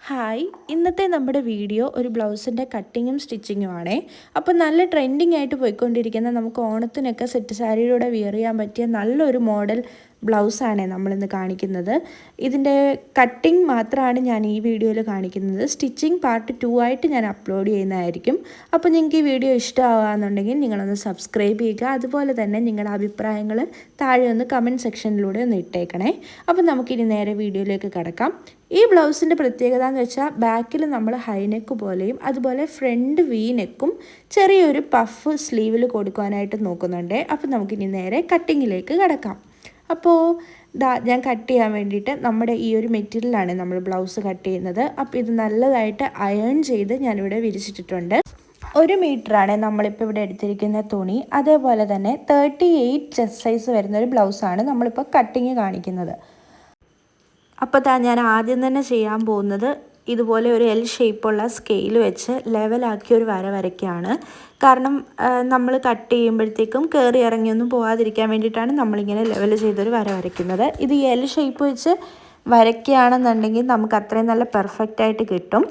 Hi, ഇന്നത്തെ നമ്മുടെ video ഒരു ബ്ലൗസിൻ്റെ കട്ടിങ്ങും സ്റ്റിച്ചിങ്ങും ആണേ. അപ്പോൾ നല്ല ട്രെൻഡിങ് ആയിട്ട് പോയിക്കൊണ്ടിരിക്കുന്ന നമുക്ക് ഓണത്തിനൊക്കെ സെറ്റ് സാരിയിലൂടെ വിയർ ചെയ്യാൻ പറ്റിയ നല്ലൊരു മോഡൽ ബ്ലൗസാണ് നമ്മളിന്ന് കാണിക്കുന്നത്. ഇതിൻ്റെ കട്ടിങ് മാത്രമാണ് ഞാൻ ഈ വീഡിയോയിൽ കാണിക്കുന്നത്. സ്റ്റിച്ചിങ് പാർട്ട് 2 ആയിട്ട് ഞാൻ അപ്ലോഡ് ചെയ്യുന്നതായിരിക്കും. അപ്പോൾ നിങ്ങൾക്ക് ഈ വീഡിയോ ഇഷ്ടമാകുകയെന്നുണ്ടെങ്കിൽ നിങ്ങളൊന്ന് സബ്സ്ക്രൈബ് ചെയ്യുക. അതുപോലെ തന്നെ നിങ്ങളുടെ അഭിപ്രായങ്ങൾ താഴെ ഒന്ന് കമൻറ്റ് സെക്ഷനിലൂടെ ഒന്ന് ഇട്ടേക്കണേ. അപ്പോൾ നമുക്കിനി നേരെ വീഡിയോയിലേക്ക് കടക്കാം. ഈ ബ്ലൗസിൻ്റെ പ്രത്യേകത എന്ന് വെച്ചാൽ ബാക്കിൽ നമ്മൾ ഹൈനെക്ക് പോലെയും അതുപോലെ ഫ്രണ്ട് വി നെക്കും ചെറിയൊരു പഫ് സ്ലീവിൽ കൊടുക്കാനായിട്ട് നോക്കുന്നുണ്ട്. അപ്പോൾ നമുക്കിനി നേരെ കട്ടിങ്ങിലേക്ക് കടക്കാം. അപ്പോൾ ഞാൻ കട്ട് ചെയ്യാൻ വേണ്ടിയിട്ട് നമ്മുടെ ഈ ഒരു മെറ്റീരിയലാണ് നമ്മൾ ബ്ലൗസ് കട്ട് ചെയ്യുന്നത്. അപ്പോൾ ഇത് നല്ലതായിട്ട് അയൺ ചെയ്ത് ഞാനിവിടെ വിരിച്ചിട്ടിട്ടുണ്ട്. 1 മീറ്ററാണ് നമ്മളിപ്പോൾ ഇവിടെ എടുത്തിരിക്കുന്ന തുണി. അതേപോലെ തന്നെ 38 ചെസ്റ്റ് സൈസ് വരുന്നൊരു ബ്ലൗസാണ് നമ്മളിപ്പോൾ കട്ടിങ് കാണിക്കുന്നത്. അപ്പോൾ ഞാൻ ആദ്യം തന്നെ ചെയ്യാൻ പോകുന്നത് ഇതുപോലെ ഒരു എൽ ഷേപ്പുള്ള സ്കെയിൽ വെച്ച് ലെവലാക്കി ഒരു വര വരയ്ക്കുകയാണ്. കാരണം നമ്മൾ കട്ട് ചെയ്യുമ്പോഴത്തേക്കും കയറി ഇറങ്ങിയൊന്നും പോകാതിരിക്കാൻ വേണ്ടിയിട്ടാണ് നമ്മളിങ്ങനെ ലെവൽ ചെയ്തൊരു വര വരയ്ക്കുന്നത്. ഇത് എൽ ഷേപ്പ് വെച്ച് വരയ്ക്കുകയാണെന്നുണ്ടെങ്കിൽ നമുക്ക് അത്രയും നല്ല പെർഫെക്റ്റായിട്ട് കിട്ടും.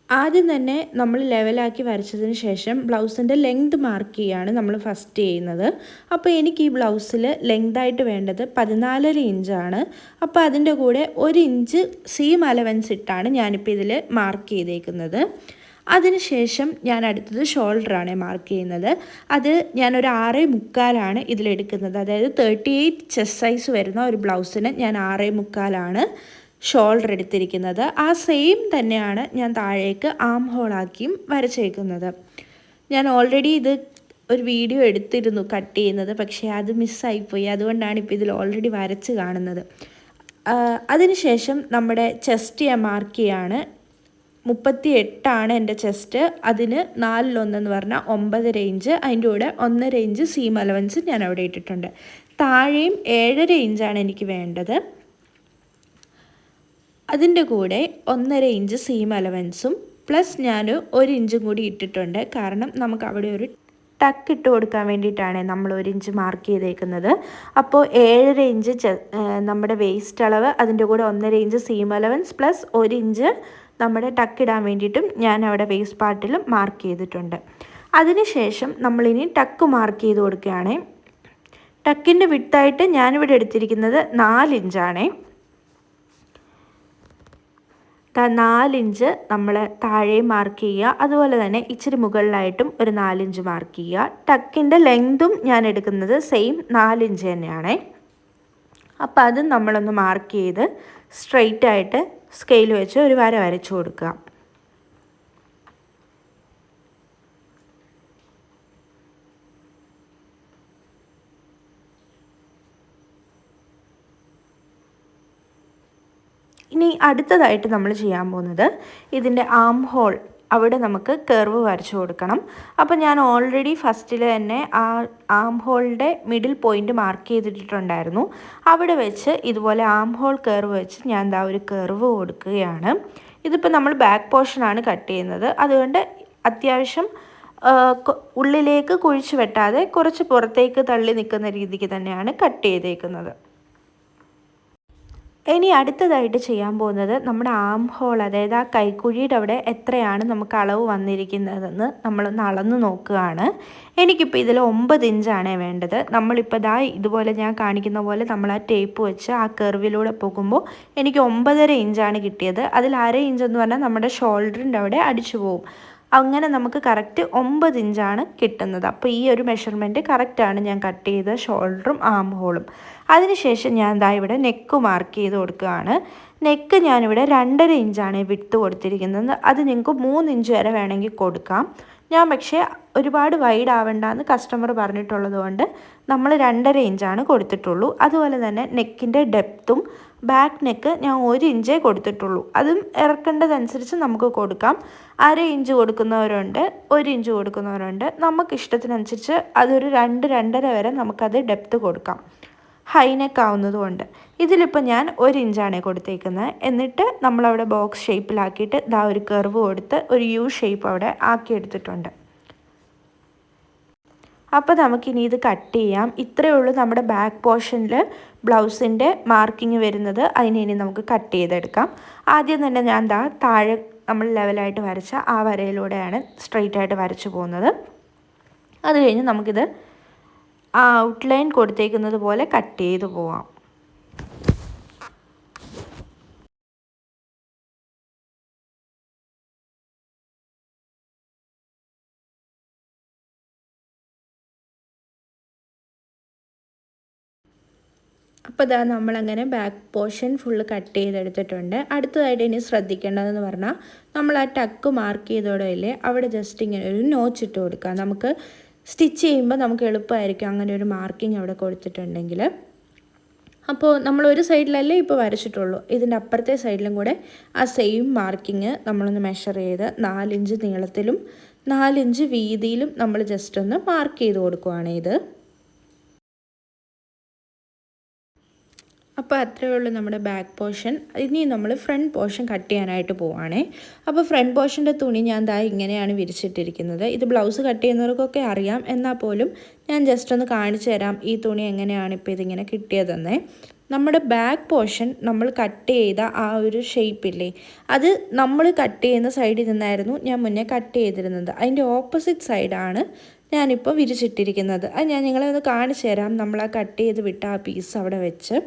ആദ്യം തന്നെ നമ്മൾ ലെവലാക്കി വരച്ചതിന് ശേഷം ബ്ലൗസിൻ്റെ ലെങ്ത് മാർക്ക് ചെയ്യുകയാണ് നമ്മൾ ഫസ്റ്റ് ചെയ്യുന്നത്. അപ്പോൾ എനിക്ക് ഈ ബ്ലൗസിൽ ലെങ്തായിട്ട് വേണ്ടത് 14.5 ഇഞ്ചാണ്. അപ്പോൾ അതിൻ്റെ കൂടെ 1 ഇഞ്ച് സീം അലവൻസ് ഇട്ടാണ് ഞാനിപ്പോൾ ഇതിൽ മാർക്ക് ചെയ്തേക്കുന്നത്. അതിനുശേഷം ഞാൻ അടുത്തത് ഷോൾഡറാണ് മാർക്ക് ചെയ്യുന്നത്. അത് ഞാനൊരു 6.25 ഇതിലെടുക്കുന്നത്. അതായത് 38 ചെസ്റ്റ് സൈസ് വരുന്ന ഒരു ബ്ലൗസിന് ഞാൻ 6.25 ഷോൾഡർ എടുത്തിരിക്കുന്നത്. ആ സെയിം തന്നെയാണ് ഞാൻ താഴേക്ക് ആം ഹോളാക്കിയും വരച്ചേക്കുന്നത്. ഞാൻ ഓൾറെഡി ഇത് ഒരു വീഡിയോ എടുത്തിരുന്നു കട്ട് ചെയ്യുന്നത്, പക്ഷേ അത് മിസ്സായിപ്പോയി. അതുകൊണ്ടാണ് ഇപ്പോൾ ഇതിൽ ഓൾറെഡി വരച്ച് കാണുന്നത്. അതിനുശേഷം നമ്മുടെ ചെസ്റ്റ് ഞാൻ മാർക്ക് ചെയ്യാണ്. 38 എൻ്റെ ചെസ്റ്റ്. അതിന് 4/1 എന്ന് പറഞ്ഞാൽ 9.5 ഇഞ്ച്. അതിൻ്റെ കൂടെ 1.5 ഇഞ്ച് സീം അലവൻസ് ഞാൻ അവിടെ ഇട്ടിട്ടുണ്ട്. താഴെയും 7.5 ഇഞ്ചാണ് എനിക്ക് വേണ്ടത്. അതിൻ്റെ കൂടെ 1.5 ഇഞ്ച് സീം അലവൻസും പ്ലസ് ഞാൻ 1 ഇഞ്ചും കൂടി ഇട്ടിട്ടുണ്ട്. കാരണം നമുക്ക് അവിടെ ഒരു ടക്ക് ഇട്ട് കൊടുക്കാൻ വേണ്ടിയിട്ടാണ് നമ്മൾ 1 ഇഞ്ച് മാർക്ക് ചെയ്തേക്കുന്നത്. അപ്പോൾ 7.5 ഇഞ്ച് നമ്മുടെ വേസ്റ്റ് അളവ്, അതിൻ്റെ കൂടെ 1.5 inch seam allowance plus 1 inch നമ്മുടെ ടക്ക് ഇടാൻ വേണ്ടിയിട്ടും ഞാൻ അവിടെ വേസ്റ്റ് പാർട്ടിലും മാർക്ക് ചെയ്തിട്ടുണ്ട്. അതിനുശേഷം നമ്മളിനി ടക്ക് മാർക്ക് ചെയ്ത് കൊടുക്കുകയാണ്. ടക്കിൻ്റെ വിട്ടായിട്ട് ഞാനിവിടെ എടുത്തിരിക്കുന്നത് 4 ഇഞ്ചാണ്. 4 ഇഞ്ച് നമ്മൾ താഴെ മാർക്ക് ചെയ്യുക. അതുപോലെ തന്നെ ഇച്ചിരി മുകളിലായിട്ടും ഒരു 4 ഇഞ്ച് മാർക്ക് ചെയ്യുക. ടക്കിൻ്റെ ലെങ്തും ഞാൻ എടുക്കുന്നത് സെയിം 4 ഇഞ്ച് തന്നെയാണ്. അപ്പോൾ അത് നമ്മളൊന്ന് മാർക്ക് ചെയ്ത് സ്ട്രെയിറ്റ് ആയിട്ട് സ്കെയിൽ വെച്ച് ഒരു വര വരച്ചു കൊടുക്കുക. ഇനി അടുത്തതായിട്ട് നമ്മൾ ചെയ്യാൻ പോകുന്നത് ഇതിൻ്റെ ആം ഹോൾ, അവിടെ നമുക്ക് കർവ് വരച്ചു കൊടുക്കണം. അപ്പോൾ ഞാൻ ഓൾറെഡി ഫസ്റ്റിൽ തന്നെ ആ ആം ഹോളിൻ്റെ മിഡിൽ പോയിൻ്റ് മാർക്ക് ചെയ്തിട്ടുണ്ടായിരുന്നു. അവിടെ വെച്ച് ഇതുപോലെ ആം ഹോൾ കർവ് വെച്ച് ഞാൻ ഒരു കർവ് കൊടുക്കുകയാണ്. ഇതിപ്പോൾ നമ്മൾ ബാക്ക് പോർഷനാണ് കട്ട് ചെയ്യുന്നത്. അതുകൊണ്ട് അത്യാവശ്യം ഉള്ളിലേക്ക് കുഴിച്ച് വെട്ടാതെ കുറച്ച് പുറത്തേക്ക് തള്ളി നിൽക്കുന്ന രീതിക്ക് തന്നെയാണ് കട്ട് ചെയ്തേക്കുന്നത്. ഇനി അടുത്തതായിട്ട് ചെയ്യാൻ പോകുന്നത് നമ്മുടെ ആം ഹോൾ, അതായത് ആ കൈക്കുഴിയുടെ അവിടെ എത്രയാണ് നമുക്ക് അളവ് വന്നിരിക്കുന്നതെന്ന് നമ്മളൊന്ന് അളന്ന് നോക്കുകയാണ്. എനിക്കിപ്പോൾ ഇതിൽ 9 ഇഞ്ചാണ് വേണ്ടത്. നമ്മളിപ്പോൾ ഇതുപോലെ ഞാൻ കാണിക്കുന്ന പോലെ നമ്മൾ ആ ടേപ്പ് വെച്ച് ആ കർവിലൂടെ പോകുമ്പോൾ എനിക്ക് 9.5 ഇഞ്ചാണ് കിട്ടിയത്. അതിൽ 1/2 ഇഞ്ച് എന്ന് പറഞ്ഞാൽ നമ്മുടെ ഷോൾഡറിൻ്റെ അവിടെ അടിച്ചു പോകും. അങ്ങനെ നമുക്ക് കറക്റ്റ് 9 ഇഞ്ചാണ് കിട്ടുന്നത്. അപ്പോൾ ഈ ഒരു മെഷർമെൻറ്റ് കറക്റ്റാണ് ഞാൻ കട്ട് ചെയ്ത ഷോൾഡറും ആം ഹോളും. അതിനുശേഷം ഞാൻ ഇവിടെ നെക്ക് മാർക്ക് ചെയ്ത് കൊടുക്കുകയാണ്. നെക്ക് ഞാനിവിടെ 2.5 ഇഞ്ചാണ് വിട്ട് കൊടുത്തിരിക്കുന്നത്. അത് നിങ്ങൾക്ക് 3 ഇഞ്ച് വരെ വേണമെങ്കിൽ കൊടുക്കാം. ഞാൻ പക്ഷേ ഒരുപാട് വൈഡ് ആവേണ്ടെന്ന് കസ്റ്റമർ പറഞ്ഞിട്ടുള്ളത് കൊണ്ട് നമ്മൾ 2.5 ഇഞ്ചാണ് കൊടുത്തിട്ടുള്ളൂ. അതുപോലെ തന്നെ നെക്കിൻ്റെ ഡെപ്തും ബാക്ക് നെക്ക് ഞാൻ 1 ഇഞ്ചേ കൊടുത്തിട്ടുള്ളൂ. അതും ഇറക്കേണ്ടതനുസരിച്ച് നമുക്ക് കൊടുക്കാം. 1/2 ഇഞ്ച് കൊടുക്കുന്നവരുണ്ട്, 1 ഇഞ്ച് കൊടുക്കുന്നവരുണ്ട്. നമുക്ക് ഇഷ്ടത്തിനനുസരിച്ച് അതൊരു 2-2.5 വരെ നമുക്കത് ഡെപ്ത് കൊടുക്കാം, ഹൈനെക്ക് ആവുന്നതുകൊണ്ട്. ഇതിലിപ്പോൾ ഞാൻ 1 ഇഞ്ചാണ് കൊടുത്തേക്കുന്നത്. എന്നിട്ട് നമ്മളവിടെ ബോക്സ് ഷേപ്പിലാക്കിയിട്ട് ഒരു കർവ് കൊടുത്ത് ഒരു യു ഷേപ്പ് അവിടെ ആക്കിയെടുത്തിട്ടുണ്ട്. അപ്പോൾ നമുക്കിനി ഇത് കട്ട് ചെയ്യാം. ഇത്രയേ ഉള്ളൂ നമ്മുടെ ബാക്ക് പോർഷനിൽ ബ്ലൗസിൻ്റെ മാർക്കിങ് വരുന്നത്. അതിനെ ഇനി നമുക്ക് കട്ട് ചെയ്തെടുക്കാം. ആദ്യം തന്നെ ഞാൻ താഴെ നമ്മൾ ലെവലായിട്ട് വരച്ച ആ വരയിലൂടെയാണ് സ്ട്രെയിറ്റ് ആയിട്ട് വരച്ചു പോകുന്നത്. അത് കഴിഞ്ഞ് നമുക്കിത് ആ ഔട്ട്ലൈൻ കൊടുത്തേക്കുന്നത് പോലെ കട്ട് ചെയ്ത് പോവാം. അപ്പോൾ ഇതാ നമ്മളങ്ങനെ ബാക്ക് പോർഷൻ ഫുള്ള് കട്ട് ചെയ്തെടുത്തിട്ടുണ്ട്. അടുത്തതായിട്ട് ഇനി ശ്രദ്ധിക്കേണ്ടതെന്ന് പറഞ്ഞാൽ നമ്മൾ ആ ടക്ക് മാർക്ക് ചെയ്തോടെയില്ലേ അവിടെ ജസ്റ്റ് ഇങ്ങനെ ഒരു നോച്ച് ഇട്ട് കൊടുക്കുക. നമുക്ക് സ്റ്റിച്ച് ചെയ്യുമ്പോൾ നമുക്ക് എളുപ്പമായിരിക്കും അങ്ങനെ ഒരു മാർക്കിംഗ് അവിടെ കൊടുത്തിട്ടുണ്ടെങ്കിൽ. അപ്പോൾ നമ്മൾ ഒരു സൈഡിലല്ലേ ഇപ്പോൾ വരച്ചിട്ടുള്ളൂ, ഇതിൻ്റെ അപ്പുറത്തെ സൈഡിലും കൂടെ ആ സെയിം മാർക്കിങ് നമ്മളൊന്ന് മെഷർ ചെയ്ത് 4 ഇഞ്ച് നീളത്തിലും 4 ഇഞ്ച് വീതിയിലും നമ്മൾ ജസ്റ്റ് ഒന്ന് മാർക്ക് ചെയ്ത് കൊടുക്കുകയാണ് ഇത്. അപ്പോൾ അത്രയേ ഉള്ളൂ നമ്മുടെ ബാക്ക് പോർഷൻ. ഇനി നമ്മൾ ഫ്രണ്ട് പോർഷൻ കട്ട് ചെയ്യാനായിട്ട് പോവുകയാണേ. അപ്പോൾ ഫ്രണ്ട് പോർഷൻ്റെ തുണി ഞാൻ ഇങ്ങനെയാണ് വിരിച്ചിട്ടിരിക്കുന്നത്. ഇത് ബ്ലൗസ് കട്ട് ചെയ്യുന്നവർക്കൊക്കെ അറിയാം, എന്നാൽ പോലും ഞാൻ ജസ്റ്റ് ഒന്ന് കാണിച്ചു തരാം ഈ തുണി എങ്ങനെയാണ് ഇപ്പോൾ ഇതിങ്ങനെ കിട്ടിയതെന്നേ. നമ്മുടെ ബാക്ക് പോർഷൻ നമ്മൾ കട്ട് ചെയ്ത ആ ഒരു ഷേപ്പില്ലേ, അത് നമ്മൾ കട്ട് ചെയ്യുന്ന സൈഡിൽ നിന്നായിരുന്നു ഞാൻ മുന്നേ കട്ട് ചെയ്തിരുന്നത്. അതിൻ്റെ ഓപ്പോസിറ്റ് സൈഡാണ് ഞാനിപ്പോൾ വിരിച്ചിട്ടിരിക്കുന്നത്. അത് ഞാൻ നിങ്ങളെ ഒന്ന് കാണിച്ചു തരാം. നമ്മൾ ആ കട്ട് ചെയ്ത് വിട്ട ആ പീസ് അവിടെ വെച്ച്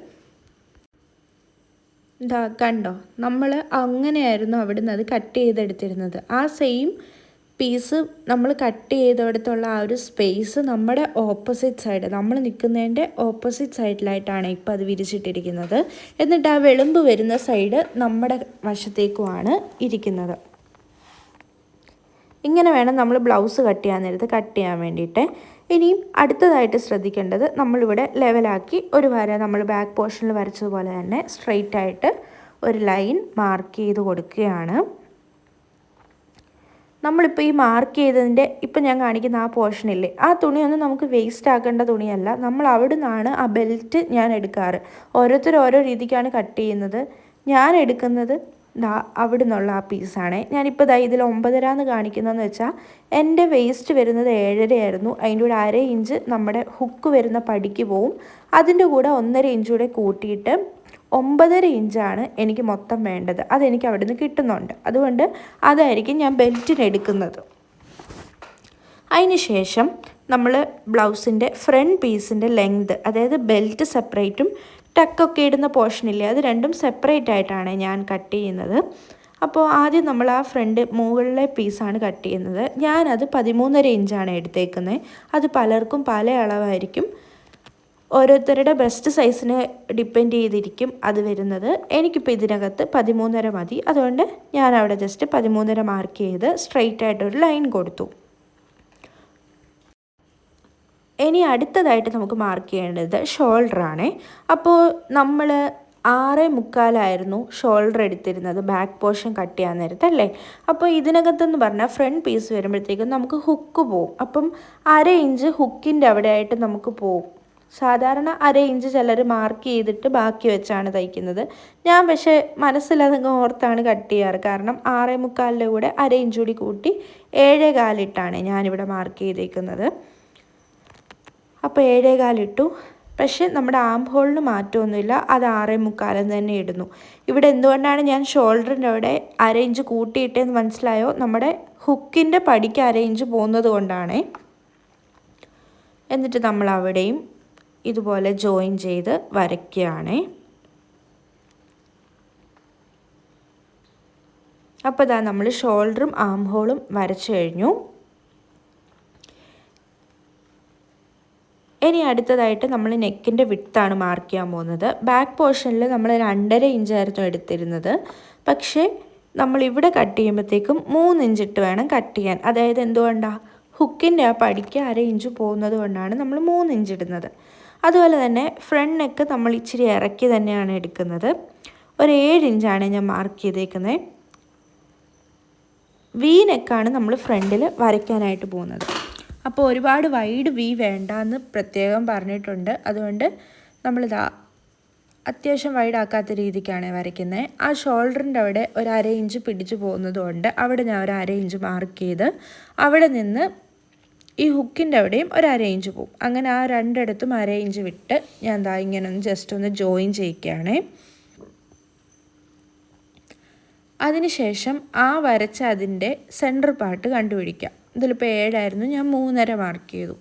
കണ്ടോ, നമ്മൾ അങ്ങനെയായിരുന്നു അവിടെ നിന്ന് അത് കട്ട് ചെയ്തെടുത്തിരുന്നത്. ആ സെയിം പീസ് നമ്മൾ കട്ട് ചെയ്തെടുത്തുള്ള ആ ഒരു സ്പേസ് നമ്മുടെ ഓപ്പോസിറ്റ് സൈഡ്, നമ്മൾ നിൽക്കുന്നതിൻ്റെ ഓപ്പോസിറ്റ് സൈഡിലായിട്ടാണ് ഇപ്പോൾ അത് വിരിച്ചിട്ടിരിക്കുന്നത്. എന്നിട്ട് ആ വെളുമ്പ് വരുന്ന സൈഡ് നമ്മുടെ വശത്തേക്കുമാണ് ഇരിക്കുന്നത്. ഇങ്ങനെ വേണം നമ്മൾ ബ്ലൗസ് കട്ട് ചെയ്യാൻ നേരത്ത് കട്ട് ചെയ്യാൻ വേണ്ടിയിട്ട്. ഇനിയും അടുത്തതായിട്ട് ശ്രദ്ധിക്കേണ്ടത്, നമ്മളിവിടെ ലെവലാക്കി ഒരു വര നമ്മൾ ബാക്ക് പോർഷനിൽ വരച്ചതുപോലെ തന്നെ സ്ട്രെയിറ്റ് ആയിട്ട് ഒരു ലൈൻ മാർക്ക് ചെയ്ത് കൊടുക്കുകയാണ്. നമ്മളിപ്പോൾ ഈ മാർക്ക് ചെയ്തതിൻ്റെ ഇപ്പം ഞാൻ കാണിക്കുന്ന ആ പോർഷനില്ലേ, ആ തുണിയൊന്നും നമുക്ക് വേസ്റ്റ് ആക്കേണ്ട തുണിയല്ല. നമ്മൾ അവിടെ നിന്നാണ് ആ ബെൽറ്റ് ഞാൻ എടുക്കാറ്. ഓരോരുത്തർ ഓരോ രീതിക്കാണ് കട്ട് ചെയ്യുന്നത്. ഞാൻ എടുക്കുന്നത് അവിടെ നിന്നുള്ള ആ പീസാണ്. ഞാനിപ്പോൾ ഇതിൽ 9.5 എന്ന് കാണിക്കുന്നതെന്ന് വെച്ചാൽ എൻ്റെ വേസ്റ്റ് വരുന്നത് 7.5 ആയിരുന്നു. അതിൻ്റെ കൂടെ 1/2 ഇഞ്ച് നമ്മുടെ ഹുക്ക് വരുന്ന പടിക്ക് പോവും. അതിൻ്റെ കൂടെ 1.5 ഇഞ്ച് കൂടെ കൂട്ടിയിട്ട് 9.5 ഇഞ്ചാണ് എനിക്ക് മൊത്തം വേണ്ടത്. അതെനിക്ക് അവിടെ നിന്ന് കിട്ടുന്നുണ്ട്. അതുകൊണ്ട് അതായിരിക്കും ഞാൻ ബെൽറ്റിന് എടുക്കുന്നത്. അതിന് ശേഷം നമ്മൾ ബ്ലൗസിൻ്റെ ഫ്രണ്ട് പീസിൻ്റെ ലെങ്ത്, അതായത് ബെൽറ്റ് സെപ്പറേറ്റും ടക്കൊക്കെ ഇടുന്ന പോർഷനില്ലേ, അത് രണ്ടും സെപ്പറേറ്റ് ആയിട്ടാണ് ഞാൻ കട്ട് ചെയ്യുന്നത്. അപ്പോൾ ആദ്യം നമ്മൾ ആ ഫ്രണ്ട് മുകളിലെ പീസാണ് കട്ട് ചെയ്യുന്നത്. ഞാനത് 13.5 ഇഞ്ചാണ് എടുത്തേക്കുന്നത്. അത് പലർക്കും പല അളവായിരിക്കും, ഓരോരുത്തരുടെ ബ്രസ്റ്റ് സൈസിന് ഡിപ്പെൻഡ് ചെയ്തിരിക്കും അത് വരുന്നത്. എനിക്കിപ്പോൾ ഇതിനകത്ത് 13.5 മതി. അതുകൊണ്ട് ഞാൻ അവിടെ ജസ്റ്റ് 13.5 മാർക്ക് ചെയ്ത് സ്ട്രെയിറ്റ് ആയിട്ടൊരു ലൈൻ കൊടുത്തു. ഇനി അടുത്തതായിട്ട് നമുക്ക് മാർക്ക് ചെയ്യേണ്ടത് ഷോൾഡറാണ്. അപ്പോൾ നമ്മൾ 6.25 ഷോൾഡർ എടുത്തിരുന്നത് ബാക്ക് പോർഷൻ കട്ട് ചെയ്യാൻ നേരത്തല്ലേ. അപ്പോൾ ഇതിനകത്തെന്ന് പറഞ്ഞാൽ ഫ്രണ്ട് പീസ് വരുമ്പോഴത്തേക്കും നമുക്ക് ഹുക്ക് പോവും. അപ്പം 1/2 ഇഞ്ച് ഹുക്കിൻ്റെ അവിടെ ആയിട്ട് നമുക്ക് പോവും. സാധാരണ 1/2 ഇഞ്ച് ചിലർ മാർക്ക് ചെയ്തിട്ട് ബാക്കി വെച്ചാണ് തയ്ക്കുന്നത്. ഞാൻ പക്ഷേ മനസ്സിലതങ്ങ് ഓർത്താണ് കട്ട് ചെയ്യാറ്. കാരണം 6.25 കൂടെ 1/2 ഇഞ്ച് കൂടി കൂട്ടി 7.25 ഇട്ടാണ് ഞാനിവിടെ മാർക്ക് ചെയ്തേക്കുന്നത്. അപ്പോൾ 7.25 ഇട്ടു. പക്ഷേ നമ്മുടെ ആം ഹോളിന് മാറ്റമൊന്നുമില്ല, അത് 6.25 തന്നെ ഇടുന്നു. ഇവിടെ എന്തുകൊണ്ടാണ് ഞാൻ ഷോൾഡറിൻ്റെ അവിടെ 1/2 ഇഞ്ച് കൂട്ടിയിട്ടെന്ന് മനസ്സിലായോ? നമ്മുടെ ഹുക്കിൻ്റെ പടിക്ക് 1/2 ഇഞ്ച് പോകുന്നത് കൊണ്ടാണ്. എന്നിട്ട് നമ്മൾ അവിടെയും ഇതുപോലെ ജോയിൻ ചെയ്ത് വരയ്ക്കുകയാണ്. അപ്പോൾ നമ്മൾ ഷോൾഡറും ആം ഹോളും വരച്ചു കഴിഞ്ഞു. ഇനി അടുത്തതായിട്ട് നമ്മൾ നെക്കിൻ്റെ വിഡ്ത്താണ് മാർക്ക് ചെയ്യാൻ പോകുന്നത്. ബാക്ക് പോർഷനിൽ നമ്മൾ 2.5 ഇഞ്ചായിരുന്നു എടുത്തിരുന്നത്. പക്ഷേ നമ്മളിവിടെ കട്ട് ചെയ്യുമ്പോഴത്തേക്കും 3 ഇഞ്ച് ഇട്ട് വേണം കട്ട് ചെയ്യാൻ. അതായത് എന്തുകൊണ്ടാണ്? ഹുക്കിൻ്റെ ആ പടിക്ക് 1/2 ഇഞ്ച് പോകുന്നത് കൊണ്ടാണ് നമ്മൾ 3 ഇഞ്ച് ഇടുന്നത്. അതുപോലെ തന്നെ ഫ്രണ്ട് നെക്ക് നമ്മൾ ഇച്ചിരി ഇറക്കി തന്നെയാണ് എടുക്കുന്നത്. ഒരു 7 ഇഞ്ചാണ് ഞാൻ മാർക്ക് ചെയ്തേക്കുന്നത്. വി നെക്കാണ് നമ്മൾ ഫ്രണ്ടിൽ വരയ്ക്കാനായിട്ട് പോകുന്നത്. അപ്പോൾ ഒരുപാട് വൈഡ് വി വേണ്ടാന്ന് പ്രത്യേകം പറഞ്ഞിട്ടുണ്ട്. അതുകൊണ്ട് നമ്മളിതാ അത്യാവശ്യം വൈഡാക്കാത്ത രീതിക്കാണ് വരയ്ക്കുന്നത്. ആ ഷോൾഡറിൻ്റെ അവിടെ ഒരു 1/2 ഇഞ്ച് പിടിച്ചു പോകുന്നതുകൊണ്ട് അവിടെ ഞാൻ ഒരു 1/2 ഇഞ്ച് മാർക്ക് ചെയ്ത് അവിടെ നിന്ന് ഈ ഹുക്കിൻ്റെ അവിടെയും ഒരു അരയിഞ്ച് പോവും. അങ്ങനെ ആ രണ്ടിടത്തും അരയിഞ്ച് വിട്ട് ഞാൻ ദാ ഇങ്ങനെ ഒന്ന് ജസ്റ്റ് ഒന്ന് ജോയിൻ ചെയ്യിക്കുകയാണേ. അതിനുശേഷം ആ വരച്ച അതിൻ്റെ സെൻറ്റർ പാർട്ട് കണ്ടുപിടിക്കാം. ഇതിലിപ്പോൾ 7 ആയിരുന്നു, ഞാൻ 3.5 മാർക്ക് ചെയ്തു.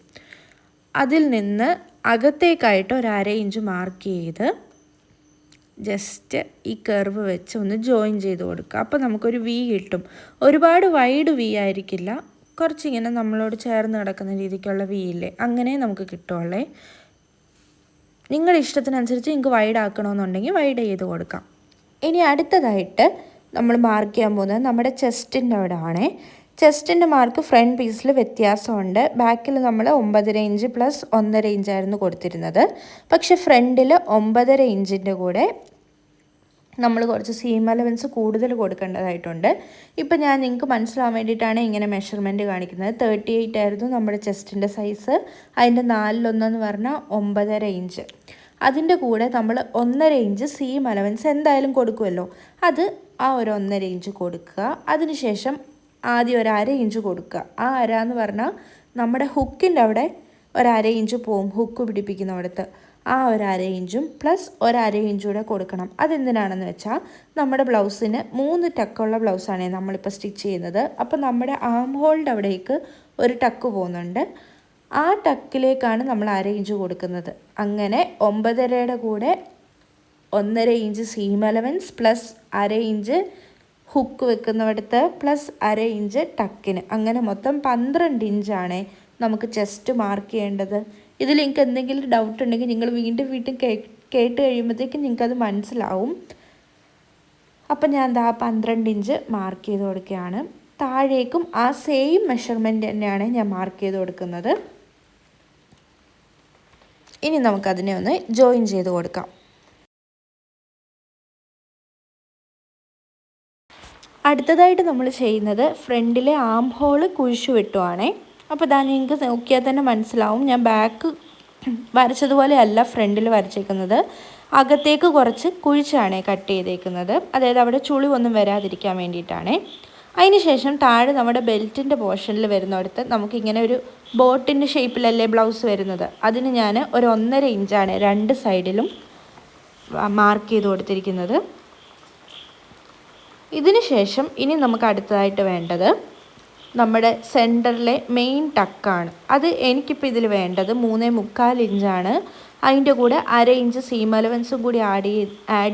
അതിൽ നിന്ന് അകത്തേക്കായിട്ട് ഒരു അരയിഞ്ച് മാർക്ക് ചെയ്ത് ജസ്റ്റ് ഈ കർവ് വെച്ച് ഒന്ന് ജോയിൻ ചെയ്ത് കൊടുക്കുക. അപ്പോൾ നമുക്കൊരു വി കിട്ടും. ഒരുപാട് വൈഡ് വി ആയിരിക്കില്ല, കുറച്ചിങ്ങനെ നമ്മളോട് ചേർന്ന് കിടക്കുന്ന രീതിക്കുള്ള വി ഇല്ലേ, അങ്ങനെ നമുക്ക് കിട്ടുള്ളേ. നിങ്ങളുടെ ഇഷ്ടത്തിനനുസരിച്ച് നിങ്ങൾക്ക് വൈഡ് ആക്കണമെന്നുണ്ടെങ്കിൽ വൈഡ് ചെയ്ത് കൊടുക്കാം. ഇനി അടുത്തതായിട്ട് നമ്മൾ മാർക്ക് ചെയ്യാൻ പോകുന്നത് നമ്മുടെ ചെസ്റ്റിൻ്റെ അവിടെ ആണേ. ചെസ്റ്റിൻ്റെ മാർക്ക് ഫ്രണ്ട് പീസിൽ വ്യത്യാസമുണ്ട്. ബാക്കിൽ നമ്മൾ 9.5 ഇഞ്ച് പ്ലസ് 1.5 ഇഞ്ചായിരുന്നു കൊടുത്തിരുന്നത്. പക്ഷെ ഫ്രണ്ടിൽ 9.5 ഇഞ്ചിൻ്റെ കൂടെ നമ്മൾ കുറച്ച് സീം അലവൻസ് കൂടുതൽ കൊടുക്കേണ്ടതായിട്ടുണ്ട്. ഇപ്പം ഞാൻ നിങ്ങൾക്ക് മനസ്സിലാവാൻ വേണ്ടിയിട്ടാണ് ഇങ്ങനെ മെഷർമെൻറ്റ് കാണിക്കുന്നത്. 38 ആയിരുന്നു നമ്മുടെ ചെസ്റ്റിൻ്റെ സൈസ്. അതിൻ്റെ 4/1 എന്ന് പറഞ്ഞാൽ 9.5 ഇഞ്ച്. അതിൻ്റെ കൂടെ നമ്മൾ 1.5 ഇഞ്ച് സീം അലവൻസ് എന്തായാലും കൊടുക്കുമല്ലോ, അത് ആ ഒരു 1.5 ഇഞ്ച് കൊടുക്കുക. അതിനുശേഷം ആദ്യം ഒരു 1/2 ഇഞ്ച് കൊടുക്കുക. ആ അര എന്ന് പറഞ്ഞാൽ നമ്മുടെ ഹുക്കിൻ്റെ അവിടെ ഒരു 1/2 ഇഞ്ച് പോവും, ഹുക്ക് പിടിപ്പിക്കുന്നിടത്ത്. ആ ഒരു 1/2 ഇഞ്ചും പ്ലസ് ഒരു 1/2 ഇഞ്ച് കൂടെ കൊടുക്കണം. അതെന്തിനാണെന്ന് വെച്ചാൽ നമ്മുടെ ബ്ലൗസിന് 3 ടക്കുള്ള ബ്ലൗസാണ് നമ്മളിപ്പോൾ സ്റ്റിച്ച് ചെയ്യുന്നത്. അപ്പോൾ നമ്മുടെ ആം ഹോളിൻ്റെ അവിടേക്ക് ഒരു ടക്ക് പോകുന്നുണ്ട്. ആ ടക്കിലേക്കാണ് നമ്മൾ 1/2 ഇഞ്ച് കൊടുക്കുന്നത്. അങ്ങനെ 9.5യുടെ കൂടെ 1.5 inch seam allowance plus 1/2 inch hook വെക്കുന്നിടത്ത് പ്ലസ് 1/2 ഇഞ്ച് ടക്കിന്, അങ്ങനെ മൊത്തം 12 ഇഞ്ചാണ് നമുക്ക് ചെസ്റ്റ് മാർക്ക് ചെയ്യേണ്ടത്. ഇതിൽ നിങ്ങൾക്ക് എന്തെങ്കിലും ഡൗട്ട് ഉണ്ടെങ്കിൽ നിങ്ങൾ വീണ്ടും കേട്ട് കഴിയുമ്പോഴത്തേക്കും നിങ്ങൾക്കത് മനസ്സിലാവും. അപ്പം ഞാൻ ദാ 12 ഇഞ്ച് മാർക്ക് ചെയ്ത് കൊടുക്കുകയാണ്. താഴേക്കും ആ സെയിം മെഷർമെൻറ്റ് തന്നെയാണ് ഞാൻ മാർക്ക് ചെയ്ത് കൊടുക്കുന്നത്. ഇനി നമുക്കതിനെ ഒന്ന് ജോയിൻ ചെയ്ത് കൊടുക്കാം. അടുത്തതായിട്ട് നമ്മൾ ചെയ്യുന്നത് ഫ്രണ്ടിലെ ആം ഹോള് കുഴിച്ചു വെട്ടുവാണേ. അപ്പോൾ ഇതാ നിങ്ങൾക്ക് നോക്കിയാൽ തന്നെ മനസ്സിലാവും, ഞാൻ ബാക്ക് വരച്ചതുപോലെ അല്ല ഫ്രണ്ടിൽ വരച്ചേക്കുന്നത്. അകത്തേക്ക് കുറച്ച് കുഴിച്ചാണ് കട്ട് ചെയ്തേക്കുന്നത്. അതായത് അവിടെ ചുളിവൊന്നും വരാതിരിക്കാൻ വേണ്ടിയിട്ടാണ്. അതിനുശേഷം താഴെ നമ്മുടെ ബെൽറ്റിൻ്റെ പോർഷനിൽ വരുന്നിടത്ത് നമുക്കിങ്ങനെ ഒരു ബോട്ടിൻ്റെ ഷേപ്പിലല്ലേ ബ്ലൗസ് വരുന്നത്, അതിന് ഞാൻ ഒരു 1.5 ഇഞ്ചാണ് രണ്ട് സൈഡിലും മാർക്ക് ചെയ്ത് കൊടുത്തിരിക്കുന്നത്. ഇതിന് ശേഷം ഇനി നമുക്ക് അടുത്തതായിട്ട് വേണ്ടത് നമ്മുടെ സെൻറ്ററിലെ മെയിൻ ടക്കാണ്. അത് എനിക്കിപ്പോൾ ഇതിൽ വേണ്ടത് 3.25 ഇഞ്ചാണ്. അതിൻ്റെ കൂടെ 1/2 ഇഞ്ച് സീം അലവൻസും കൂടി ആഡ്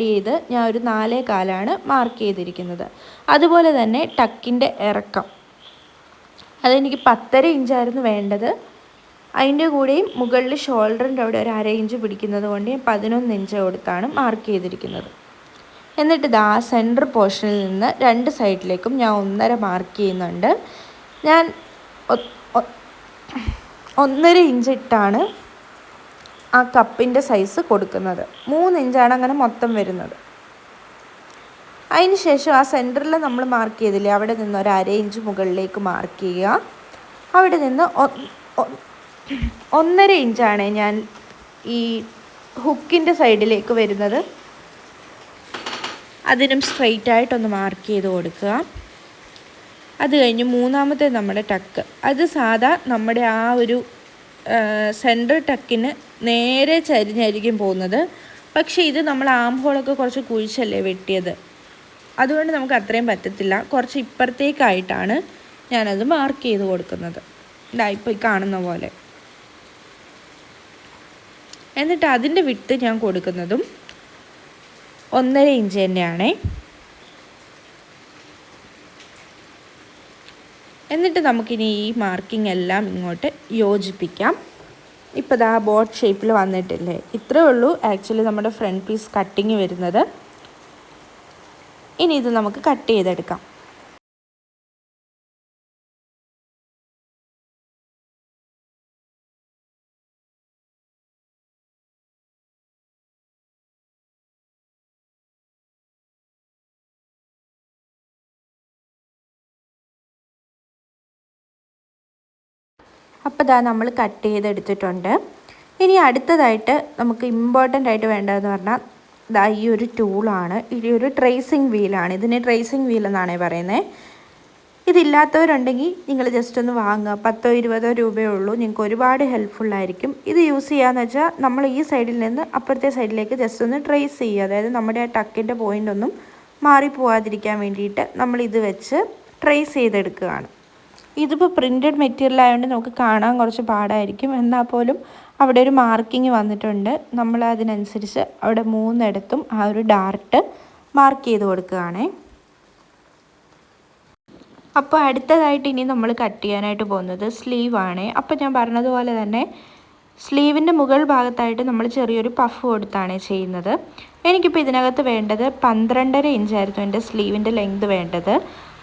ചെയ്ത് ഞാൻ ഒരു 4.25 മാർക്ക് ചെയ്തിരിക്കുന്നത്. അതുപോലെ തന്നെ ടക്കിൻ്റെ ഇറക്കം അതെനിക്ക് 10.5 ഇഞ്ചായിരുന്നു വേണ്ടത്. അതിൻ്റെ കൂടെയും മുകളിൽ ഷോൾഡറിൻ്റെ അവിടെ ഒരു 1/2 ഇഞ്ച് പിടിക്കുന്നത് കൊണ്ട് ഞാൻ 11 ഇഞ്ച് കൊടുത്താണ് മാർക്ക് ചെയ്തിരിക്കുന്നത്. എന്നിട്ട് ഇതാ സെൻറ്റർ പോർഷനിൽ നിന്ന് 2 സൈഡിലേക്കും ഞാൻ 1.5 മാർക്ക് ചെയ്യുന്നുണ്ട്. ഞാൻ 1.5 ഇഞ്ച് ഇട്ടാണ് ആ കപ്പിൻ്റെ സൈസ് കൊടുക്കുന്നത്. 3 ഇഞ്ചാണ് അങ്ങനെ മൊത്തം വരുന്നത്. അതിന് ശേഷം ആ സെൻറ്ററിൽ നമ്മൾ മാർക്ക് ചെയ്തില്ലേ, അവിടെ നിന്ന് ഒരു 1/2 ഇഞ്ച് മുകളിലേക്ക് മാർക്ക് ചെയ്യുക. അവിടെ നിന്ന് 1.5 ഇഞ്ചാണ് ഞാൻ ഈ ഹുക്കിൻ്റെ സൈഡിലേക്ക് വരുന്നത്. അതിനും സ്ട്രെയിറ്റ് ആയിട്ടൊന്ന് മാർക്ക് ചെയ്ത് കൊടുക്കുക. അത് കഴിഞ്ഞ് മൂന്നാമത്തെ നമ്മുടെ ടക്ക്, അത് സാധാ നമ്മുടെ ആ ഒരു സെൻറ്റർ ടക്കിന് നേരെ ചരിഞ്ഞായിരിക്കും പോകുന്നത്. പക്ഷേ ഇത് നമ്മൾ ആം ഹോളൊക്കെ കുറച്ച് കുഴിച്ചല്ലേ വെട്ടിയത്, അതുകൊണ്ട് നമുക്ക് അത്രയും പറ്റത്തില്ല. കുറച്ച് ഇപ്പുറത്തേക്കായിട്ടാണ് ഞാനത് മാർക്ക് ചെയ്ത് കൊടുക്കുന്നത്. ഇതാ ഇപ്പോൾ കാണുന്ന പോലെ. എന്നിട്ട് അതിൻ്റെ വിട്ട് ഞാൻ കൊടുക്കുന്നതും 1.5 ഇഞ്ച് തന്നെയാണേ. എന്നിട്ട് നമുക്കിനി ഈ മാർക്കിംഗ് എല്ലാം ഇങ്ങോട്ട് യോജിപ്പിക്കാം. ഇപ്പോൾ ഇതാ ബോട്ട് ഷേപ്പിൽ വന്നിട്ടില്ലേ, ഇത്രയേ ഉള്ളൂ ആക്ച്വലി നമ്മുടെ ഫ്രണ്ട് പീസ് കട്ടിങ് വരുന്നത്. ഇനി ഇത് നമുക്ക് കട്ട് ചെയ്തെടുക്കാം. അപ്പോൾ ഇതാ നമ്മൾ കട്ട് ചെയ്തെടുത്തിട്ടുണ്ട്. ഇനി അടുത്തതായിട്ട് നമുക്ക് ഇമ്പോർട്ടൻ്റ് ആയിട്ട് വേണ്ടതെന്ന് പറഞ്ഞാൽ ഇതാ ഈ ഒരു ടൂളാണ്. ഈ ഒരു ട്രേസിങ് വീലാണ്. ഇതിന് ട്രേസിങ് വീൽ എന്നാണ് പറയുന്നത്. ഇതില്ലാത്തവരുണ്ടെങ്കിൽ നിങ്ങൾ ജസ്റ്റ് ഒന്ന് വാങ്ങുക. 10-20 രൂപയേ ഉള്ളൂ. നിങ്ങൾക്ക് ഒരുപാട് ഹെൽപ്ഫുള്ളായിരിക്കും. ഇത് യൂസ് ചെയ്യാന്ന് വെച്ചാൽ നമ്മൾ ഈ സൈഡിൽ നിന്ന് അപ്പുറത്തെ സൈഡിലേക്ക് ജസ്റ്റ് ഒന്ന് ട്രേസ് ചെയ്യുക. അതായത് നമ്മുടെ ആ ടക്കിൻ്റെ പോയിൻ്റ് ഒന്നും മാറിപ്പോവാതിരിക്കാൻ വേണ്ടിയിട്ട് നമ്മളിത് വെച്ച് ട്രേസ് ചെയ്തെടുക്കുകയാണ്. ഇതിപ്പോൾ പ്രിൻറ്റഡ് മെറ്റീരിയൽ ആയതുകൊണ്ട് നമുക്ക് കാണാൻ കുറച്ച് പാടായിരിക്കും. എന്നാൽ പോലും അവിടെ ഒരു മാർക്കിങ് വന്നിട്ടുണ്ട്. നമ്മൾ അതിനനുസരിച്ച് അവിടെ 3 ആ ഒരു ഡാർട്ട് മാർക്ക് ചെയ്ത് കൊടുക്കുകയാണേ. അപ്പോൾ അടുത്തതായിട്ട് ഇനി നമ്മൾ കട്ട് ചെയ്യാനായിട്ട് പോകുന്നത് സ്ലീവാണ്. അപ്പോൾ ഞാൻ പറഞ്ഞതുപോലെ തന്നെ സ്ലീവിൻ്റെ മുകൾ ഭാഗത്തായിട്ട് നമ്മൾ ചെറിയൊരു പഫ് കൊടുത്താണ് ചെയ്യുന്നത്. എനിക്കിപ്പോൾ ഇതിനകത്ത് വേണ്ടത് 12.5 ഇഞ്ചായിരുന്നു എൻ്റെ സ്ലീവിൻ്റെ ലെങ്ത് വേണ്ടത്.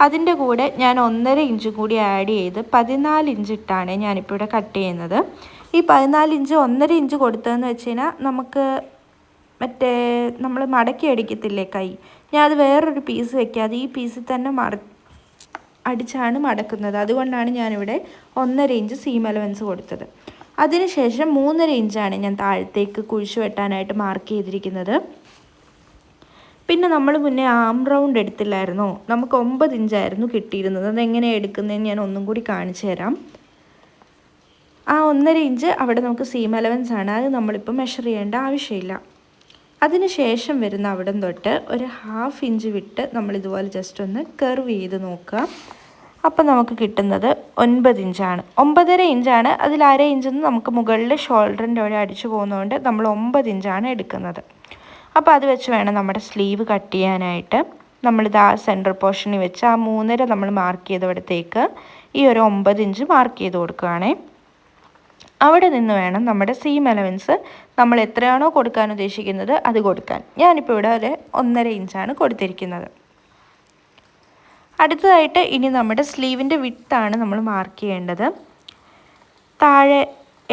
അതിൻ്റെ കൂടെ ഞാൻ 1.5 ഇഞ്ച് കൂടി ആഡ് ചെയ്ത് 14 ഇഞ്ച് ഇട്ടാണ് ഞാനിപ്പോൾ ഇവിടെ കട്ട് ചെയ്യുന്നത്. ഈ 14 ഇഞ്ച് 1.5 ഇഞ്ച് കൊടുത്തതെന്ന് വെച്ച് കഴിഞ്ഞാൽ നമുക്ക് മറ്റേ നമ്മൾ മടക്കി അടിക്കത്തില്ലേ കൈ, ഞാൻ അത് വേറൊരു പീസ് വെക്കാതെ ഈ പീസിൽ തന്നെ അടിച്ചാണ് മടക്കുന്നത്. അതുകൊണ്ടാണ് ഞാനിവിടെ 1.5 ഇഞ്ച് സീം അലവൻസ് കൊടുത്തത്. അതിനുശേഷം 3.5 ഇഞ്ചാണ് ഞാൻ താഴത്തേക്ക് കുഴിച്ചു വെട്ടാനായിട്ട് മാർക്ക് ചെയ്തിരിക്കുന്നത്. പിന്നെ നമ്മൾ മുന്നേ ആം റൗണ്ട് എടുത്തില്ലായിരുന്നോ, നമുക്ക് 9 ഇഞ്ചായിരുന്നു കിട്ടിയിരുന്നത്. അതെങ്ങനെയാണ് എടുക്കുന്നതെന്ന് ഞാൻ ഒന്നും കൂടി കാണിച്ചു തരാം. ആ 1.5 ഇഞ്ച് അവിടെ നമുക്ക് സീം അലവൻസ് ആണ്, അത് നമ്മളിപ്പോൾ മെഷർ ചെയ്യേണ്ട ആവശ്യമില്ല. അതിന് ശേഷം വരുന്ന അവിടം തൊട്ട് ഒരു 1/2 ഇഞ്ച് വിട്ട് നമ്മളിതുപോലെ ജസ്റ്റ് ഒന്ന് കർവ് ചെയ്ത് നോക്കുക. അപ്പോൾ നമുക്ക് കിട്ടുന്നത് 9 ഇഞ്ചാണ്. 9.5 ഇഞ്ചാണ്. അതിൽ 1/2 ഇഞ്ചൊന്ന് നമുക്ക് മുകളിൽ ഷോൾഡറിൻ്റെ അവിടെ അടിച്ചു പോകുന്നതുകൊണ്ട് നമ്മൾ 9 ഇഞ്ചാണ് എടുക്കുന്നത്. അപ്പോൾ അത് വെച്ച് വേണം നമ്മുടെ സ്ലീവ് കട്ട് ചെയ്യാനായിട്ട്. നമ്മളിത് ആ സെൻറ്റർ പോർഷനിൽ വെച്ച് ആ 3.5 നമ്മൾ മാർക്ക് ചെയ്തവിടത്തേക്ക് ഈ ഒരു 9 ഇഞ്ച് മാർക്ക് ചെയ്ത് കൊടുക്കുകയാണേ. അവിടെ നിന്ന് വേണം നമ്മുടെ സീം അലവൻസ് നമ്മൾ എത്രയാണോ കൊടുക്കാൻ ഉദ്ദേശിക്കുന്നത് അത് കൊടുക്കാൻ. ഞാനിപ്പോൾ ഇവിടെ ഒരു 1.5 ഇഞ്ചാണ് കൊടുത്തിരിക്കുന്നത്. അടുത്തതായിട്ട് ഇനി നമ്മുടെ സ്ലീവിൻ്റെ വിഡ്ത്താണ് നമ്മൾ മാർക്ക് ചെയ്യേണ്ടത്. താഴെ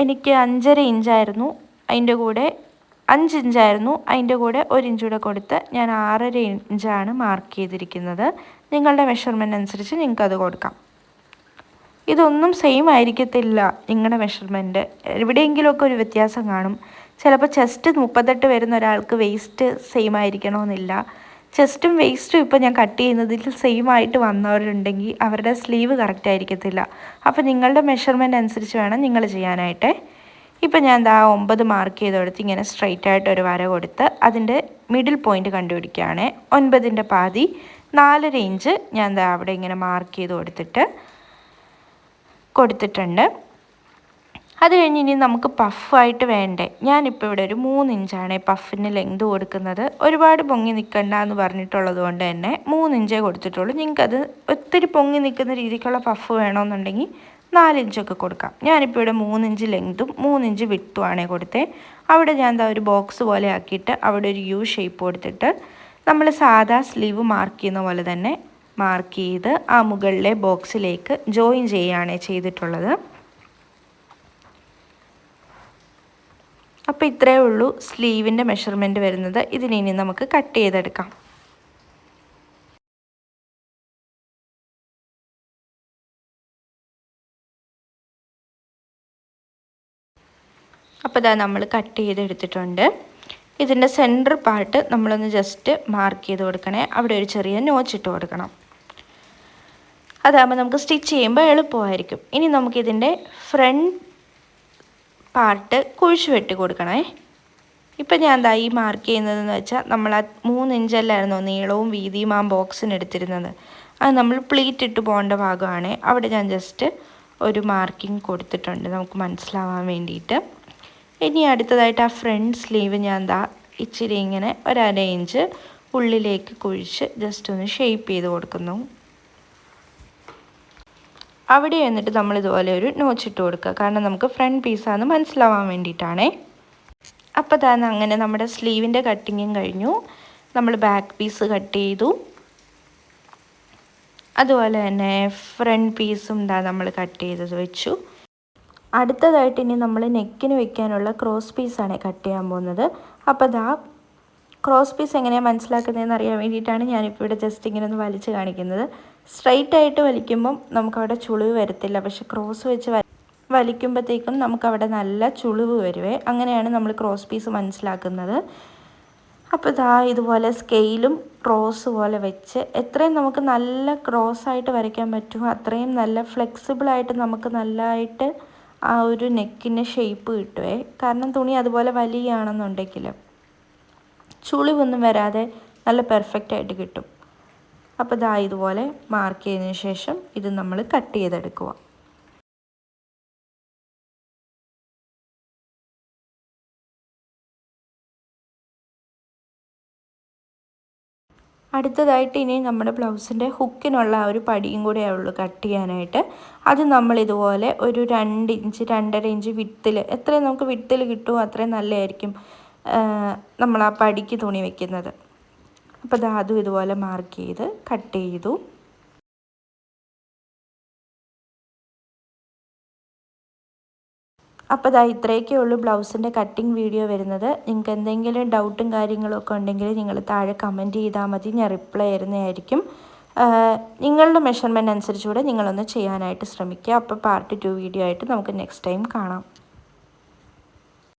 എനിക്ക് 5.5 ഇഞ്ചായിരുന്നു, അതിൻ്റെ കൂടെ 5 ഇഞ്ചായിരുന്നു, അതിൻ്റെ കൂടെ 1 ഇഞ്ച് കൂടെ കൊടുത്ത് ഞാൻ 6.5 ഇഞ്ചാണ് മാർക്ക് ചെയ്തിരിക്കുന്നത്. നിങ്ങളുടെ മെഷർമെൻ്റ് അനുസരിച്ച് നിങ്ങൾക്കത് കൊടുക്കാം. ഇതൊന്നും സെയിം ആയിരിക്കത്തില്ല നിങ്ങളുടെ മെഷർമെൻറ്റ്, എവിടെയെങ്കിലുമൊക്കെ ഒരു വ്യത്യാസം കാണും. ചിലപ്പോൾ ചെസ്റ്റ് 38 വരുന്ന ഒരാൾക്ക് വെയ്സ്റ്റ് സെയിം ആയിരിക്കണമെന്നില്ല. ചെസ്റ്റും വെയ്സ്റ്റും ഇപ്പോൾ ഞാൻ കട്ട് ചെയ്യുന്നതിൽ സെയിം ആയിട്ട് വന്നവരുണ്ടെങ്കിൽ അവരുടെ സ്ലീവ് കറക്റ്റ് ആയിരിക്കത്തില്ല. അപ്പോൾ നിങ്ങളുടെ മെഷർമെൻ്റ് അനുസരിച്ച് വേണം നിങ്ങൾ ചെയ്യാനായിട്ട്. ഇപ്പോൾ ഞാൻ 9 മാർക്ക് ചെയ്തെടുത്ത് ഇങ്ങനെ സ്ട്രൈറ്റ് ആയിട്ട് ഒരു വര കൊടുത്ത് അതിൻ്റെ മിഡിൽ പോയിൻ്റ് കണ്ടുപിടിക്കുകയാണ്. 9ൻ്റെ പാതി 4.5 ഇഞ്ച് ഞാൻ അവിടെ ഇങ്ങനെ മാർക്ക് ചെയ്ത് കൊടുത്തിട്ടുണ്ട്. അത് കഴിഞ്ഞ് ഇനി നമുക്ക് പഫായിട്ട് വേണ്ടേ, ഞാനിപ്പോൾ ഇവിടെ ഒരു 3 ഇഞ്ചാണ് പഫിന് ലെങ്ത് കൊടുക്കുന്നത്. ഒരുപാട് പൊങ്ങി നിൽക്കണ്ട എന്ന് പറഞ്ഞിട്ടുള്ളത് കൊണ്ട് തന്നെ 3 ഇഞ്ചേ കൊടുത്തിട്ടുള്ളൂ. നിങ്ങൾക്കത് ഒത്തിരി പൊങ്ങി നിൽക്കുന്ന രീതിക്കുള്ള പഫ് വേണമെന്നുണ്ടെങ്കിൽ 4 ഇഞ്ചൊക്കെ കൊടുക്കാം. ഞാനിപ്പോൾ ഇവിടെ 3 ഇഞ്ച് ലെങ്തും 3 ഇഞ്ച് വിട്ടുമാണ് കൊടുത്തത്. അവിടെ ഞാൻ ഒരു ബോക്സ് പോലെ ആക്കിയിട്ട് അവിടെ ഒരു യു ഷേപ്പ് കൊടുത്തിട്ട് നമ്മൾ സാധാ സ്ലീവ് മാർക്ക് ചെയ്യുന്ന പോലെ തന്നെ മാർക്ക് ചെയ്ത് ആ മുകളിലെ ബോക്സിലേക്ക് ജോയിൻ ചെയ്യുകയാണ് ചെയ്തിട്ടുള്ളത്. അപ്പോൾ ഇത്രയേ ഉള്ളൂ സ്ലീവിൻ്റെ മെഷർമെൻറ്റ് വരുന്നത്. ഇതിനി നമുക്ക് കട്ട് ചെയ്തെടുക്കാം. അപ്പോൾ ഇതാ നമ്മൾ കട്ട് ചെയ്തെടുത്തിട്ടുണ്ട്. ഇതിൻ്റെ സെൻറ്റർ പാർട്ട് നമ്മളൊന്ന് ജസ്റ്റ് മാർക്ക് ചെയ്ത് കൊടുക്കണേ. അവിടെ ഒരു ചെറിയ നോച്ചിട്ട് കൊടുക്കണം. അതാകുമ്പോൾ നമുക്ക് സ്റ്റിച്ച് ചെയ്യുമ്പോൾ എളുപ്പമായിരിക്കും. ഇനി നമുക്കിതിൻ്റെ ഫ്രണ്ട് പാർട്ട് കുഴിച്ച് വെട്ടി കൊടുക്കണേ. ഇപ്പം ഞാൻ ഈ മാർക്ക് ചെയ്യുന്നതെന്ന് വെച്ചാൽ നമ്മൾ ആ 3 ഇഞ്ചല്ലായിരുന്നോ നീളവും വീതിയും ആ ബോക്സിന് എടുത്തിരുന്നത്, അത് നമ്മൾ പ്ലീറ്റ് ഇട്ട് പോകേണ്ട ഭാഗമാണ്. അവിടെ ഞാൻ ജസ്റ്റ് ഒരു മാർക്കിംഗ് കൊടുത്തിട്ടുണ്ട് നമുക്ക് മനസ്സിലാവാൻ വേണ്ടിയിട്ട്. ഇനി അടുത്തതായിട്ട് ആ ഫ്രണ്ട് സ്ലീവ് ഞാൻ ഇച്ചിരി ഇങ്ങനെ 1/2 ഇഞ്ച് ഉള്ളിലേക്ക് കുഴിച്ച് ജസ്റ്റ് ഒന്ന് ഷേപ്പ് ചെയ്ത് കൊടുക്കുന്നു. അവിടെ എന്നിട്ട് നമ്മൾ ഇതുപോലെ ഒരു നോച്ചിട്ട് കൊടുക്കുക, കാരണം നമുക്ക് ഫ്രണ്ട് പീസാണെന്ന് മനസ്സിലാവാൻ വേണ്ടിയിട്ടാണേ. അപ്പോൾ അങ്ങനെ നമ്മുടെ സ്ലീവിൻ്റെ കട്ടിങ്ങും കഴിഞ്ഞു. നമ്മൾ ബാക്ക് പീസ് കട്ട് ചെയ്തു, അതുപോലെ തന്നെ ഫ്രണ്ട് പീസും നമ്മൾ കട്ട് ചെയ്തത് വെച്ചു. അടുത്തതായിട്ട് ഇനി നമ്മൾ നെക്കിന് വെക്കാനുള്ള ക്രോസ് പീസാണ് കട്ട് ചെയ്യാൻ പോകുന്നത്. അപ്പോൾ ക്രോസ് പീസ് എങ്ങനെയാണ് മനസ്സിലാക്കുന്നതെന്ന് അറിയാൻ വേണ്ടിയിട്ടാണ് ഞാനിപ്പോൾ ഇവിടെ ജസ്റ്റ് ഇങ്ങനെ ഒന്ന് വലിച്ച് കാണിക്കുന്നത്. സ്ട്രൈറ്റ് ആയിട്ട് വലിക്കുമ്പം നമുക്കവിടെ ചുളിവ് വരത്തില്ല, പക്ഷെ ക്രോസ് വെച്ച് വലിക്കുമ്പോഴത്തേക്കും നമുക്കവിടെ നല്ല ചുളിവ് വരുവേ. അങ്ങനെയാണ് നമ്മൾ ക്രോസ് പീസ് മനസ്സിലാക്കുന്നത്. അപ്പോൾ ഇതാ ഇതുപോലെ സ്കെയിലും ക്രോസ് പോലെ വെച്ച് എത്രയും നമുക്ക് നല്ല ക്രോസായിട്ട് വരയ്ക്കാൻ പറ്റുമോ അത്രയും നല്ല ഫ്ലെക്സിബിളായിട്ട് നമുക്ക് നല്ലതായിട്ട് ആ ഒരു നെക്കിന് ഷേപ്പ് കിട്ടുമേ. കാരണം തുണി അതുപോലെ വലിയാണെന്നുണ്ടെങ്കിൽ ചുളിവൊന്നും വരാതെ നല്ല പെർഫെക്റ്റായിട്ട് കിട്ടും. അപ്പോൾ ഇതാ ഇതുപോലെ മാർക്ക് ചെയ്തതിന് ശേഷം ഇത് നമ്മൾ കട്ട് ചെയ്തെടുക്കുക. അടുത്തതായിട്ട് ഇനി നമ്മുടെ ബ്ലൗസിൻ്റെ ഹുക്കിനുള്ള ആ ഒരു പടിയും കൂടെ ഉള്ളൂ കട്ട് ചെയ്യാനായിട്ട്. അത് നമ്മളിതുപോലെ ഒരു 2 ഇഞ്ച് 2.5 ഇഞ്ച് വിട്ടിൽ എത്രയും നമുക്ക് വിട്ടിൽ കിട്ടുമോ അത്രയും നല്ലതായിരിക്കും നമ്മൾ ആ പടിക്ക് തുണി വയ്ക്കുന്നത്. അപ്പോൾ അതും ഇതുപോലെ മാർക്ക് ചെയ്ത് കട്ട് ചെയ്തു. അപ്പോൾ ഇത്രയൊക്കെ ഉള്ളൂ ബ്ലൗസിൻ്റെ കട്ടിങ് വീഡിയോ വരുന്നത്. നിങ്ങൾക്ക് എന്തെങ്കിലും ഡൗട്ടും കാര്യങ്ങളൊക്കെ ഉണ്ടെങ്കിൽ നിങ്ങൾ താഴെ കമൻറ്റ് ചെയ്താൽ മതി, ഞാൻ റിപ്ലൈ തരുന്നതായിരിക്കും. നിങ്ങളുടെ മെഷർമെൻറ്റ് അനുസരിച്ചുകൂടെ നിങ്ങളൊന്ന് ചെയ്യാനായിട്ട് ശ്രമിക്കുക. അപ്പോൾ പാർട്ട് 2 വീഡിയോ ആയിട്ട് നമുക്ക് നെക്സ്റ്റ് ടൈം കാണാം.